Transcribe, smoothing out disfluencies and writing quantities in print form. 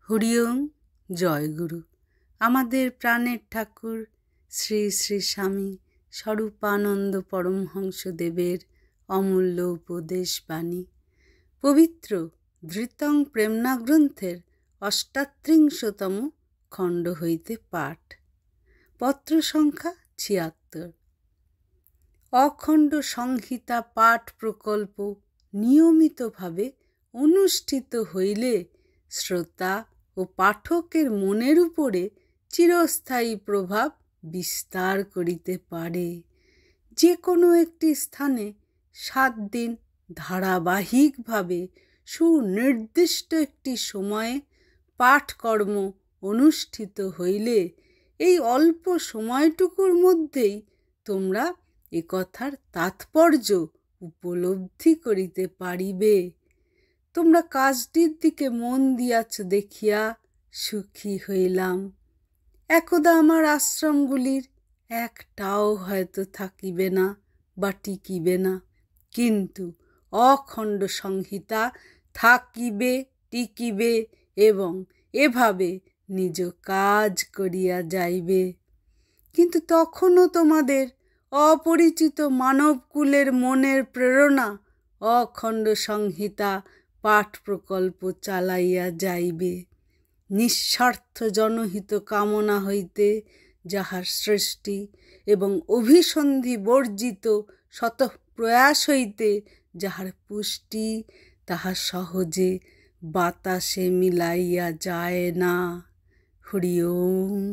হরি ওম। জয়গুরু। আমাদের প্রাণের ঠাকুর শ্রী শ্রী স্বামী স্বরূপানন্দ পরমহংসদেবের অমূল্য উপদেশ বাণী পবিত্র ধৃতং প্রেমনা গ্রন্থের ৮৮তম খণ্ড হইতে পাঠ। পত্র সংখ্যা ৭৬। অখণ্ড সংহিতা পাঠ প্রকল্প নিয়মিতভাবে অনুষ্ঠিত হইলে শ্রোতা ও পাঠকের মনের উপরে চিরস্থায়ী প্রভাব বিস্তার করিতে পারে। যে কোনো একটি স্থানে ৭ দিন ধারাবাহিকভাবে সুনির্দিষ্ট একটি সময়ে পাঠকর্ম অনুষ্ঠিত হইলে এই অল্প সময়টুকুর মধ্যেই তোমরা একথার তাৎপর্য উপলব্ধি করিতে পারিবে। তোমরা কাজটির দিকে মন দিয়াছ দেখিয়া সুখী হইলাম। একদা আমার আশ্রমগুলির একটাও হয়তো থাকিবে না বা টিকিবে না, কিন্তু অখণ্ড সংহিতা থাকিবে, টিকিবে এবং এভাবে নিজ কাজ করিয়া যাইবে। কিন্তু তখনও তোমাদের অপরিচিত মানবকুলের মনের প্রেরণা অখণ্ড সংহিতা পাঠ প্রকল্প চালাইয়া যাইবে। নিঃস্বার্থ জনহিত কামনা হইতে যাহার সৃষ্টি এবং অভিসন্ধি বর্জিত শতঃপ্রয়াস হইতে যাহার পুষ্টি, তাহা সহজে বাতাসে মিলাইয়া যায় না। হরি ওম।